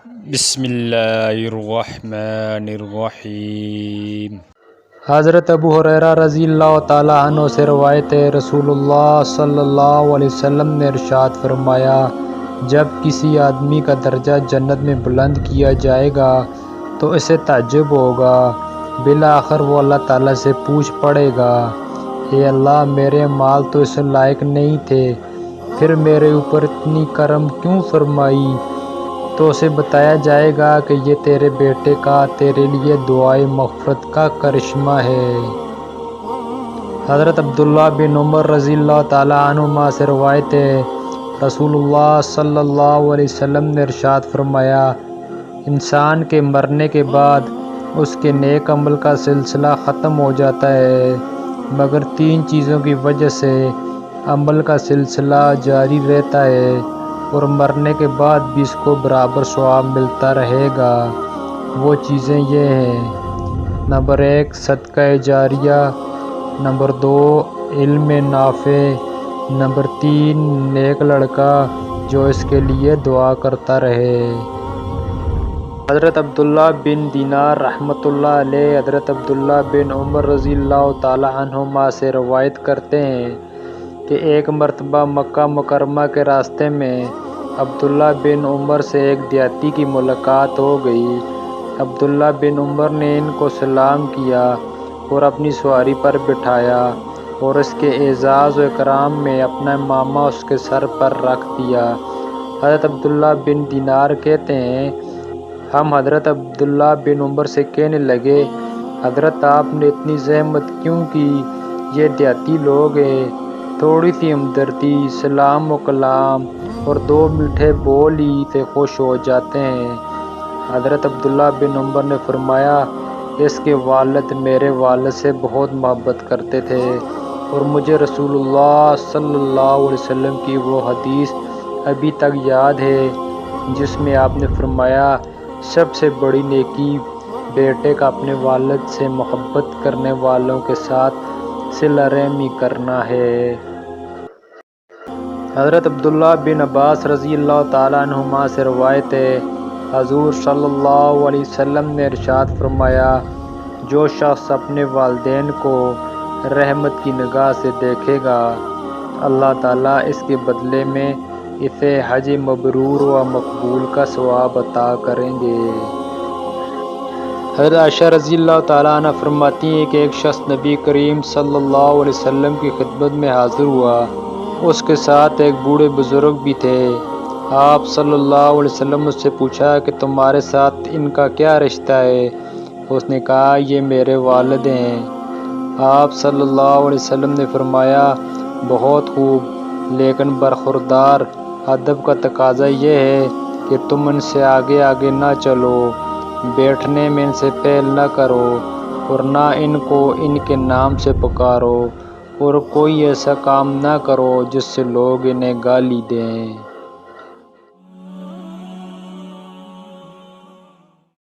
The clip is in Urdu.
بسم اللہ الرحمن الرحیم۔ حضرت ابو ہریرہ رضی اللہ تعالیٰ عنہ سے روایت ہے، رسول اللہ صلی اللہ علیہ وسلم نے ارشاد فرمایا، جب کسی آدمی کا درجہ جنت میں بلند کیا جائے گا تو اسے تعجب ہوگا، بالآخر وہ اللہ تعالیٰ سے پوچھ پڑے گا، اے اللہ، میرے مال تو اس لائق نہیں تھے، پھر میرے اوپر اتنی کرم کیوں فرمائی؟ تو اسے بتایا جائے گا کہ یہ تیرے بیٹے کا تیرے لیے دعائے مغفرت کا کرشمہ ہے۔ حضرت عبداللہ بن عمر رضی اللہ تعالیٰ عنہما سے روایت ہے، رسول اللہ صلی اللہ علیہ وسلم نے ارشاد فرمایا، انسان کے مرنے کے بعد اس کے نیک عمل کا سلسلہ ختم ہو جاتا ہے، مگر 3 چیزوں کی وجہ سے عمل کا سلسلہ جاری رہتا ہے اور مرنے کے بعد بھی اس کو برابر ثواب ملتا رہے گا۔ وہ چیزیں یہ ہیں: نمبر 1 صدقہ جاریہ، نمبر 2 علم نافع، نمبر 3 نیک لڑکا جو اس کے لیے دعا کرتا رہے۔ حضرت عبداللہ بن دینار رحمۃ اللہ علیہ حضرت عبداللہ بن عمر رضی اللہ تعالیٰ عنہما سے روایت کرتے ہیں کہ ایک مرتبہ مکہ مکرمہ کے راستے میں عبداللہ بن عمر سے ایک دیہاتی کی ملاقات ہو گئی۔ عبداللہ بن عمر نے ان کو سلام کیا اور اپنی سواری پر بٹھایا اور اس کے اعزاز و اکرام میں اپنا مامہ اس کے سر پر رکھ دیا۔ حضرت عبداللہ بن دینار کہتے ہیں، ہم حضرت عبداللہ بن عمر سے کہنے لگے، حضرت آپ نے اتنی زحمت کیوں کی؟ یہ دیہاتی لوگ ہیں، تھوڑی سی ہمدردی، سلام و کلام اور 2 میٹھے بول ہی سے خوش ہو جاتے ہیں۔ حضرت عبداللہ بن عمر نے فرمایا، اس کے والد میرے والد سے بہت محبت کرتے تھے اور مجھے رسول اللہ صلی اللہ علیہ وسلم کی وہ حدیث ابھی تک یاد ہے جس میں آپ نے فرمایا، سب سے بڑی نیکی بیٹے کا اپنے والد سے محبت کرنے والوں کے ساتھ صلہ رحمی کرنا ہے۔ حضرت عبداللہ بن عباس رضی اللہ تعالیٰ عنہما سے روایت ہے، حضور صلی اللہ علیہ وسلم نے ارشاد فرمایا، جو شخص اپنے والدین کو رحمت کی نگاہ سے دیکھے گا، اللہ تعالیٰ اس کے بدلے میں اسے حج مبرور و مقبول کا ثواب عطا کریں گے۔ حضرت عائشہ رضی اللہ تعالیٰ عنہ فرماتی ہیں کہ ایک شخص نبی کریم صلی اللہ علیہ وسلم کی خدمت میں حاضر ہوا، اس کے ساتھ ایک بوڑھے بزرگ بھی تھے۔ آپ صلی اللہ علیہ وسلم نے اس سے پوچھا کہ تمہارے ساتھ ان کا کیا رشتہ ہے؟ اس نے کہا، یہ میرے والد ہیں۔ آپ صلی اللہ علیہ وسلم نے فرمایا، بہت خوب، لیکن برخوردار، ادب کا تقاضا یہ ہے کہ تم ان سے آگے آگے نہ چلو، بیٹھنے میں ان سے پہل نہ کرو اور نہ ان کو ان کے نام سے پکارو، اور کوئی ایسا کام نہ کرو جس سے لوگ انہیں گالی دیں۔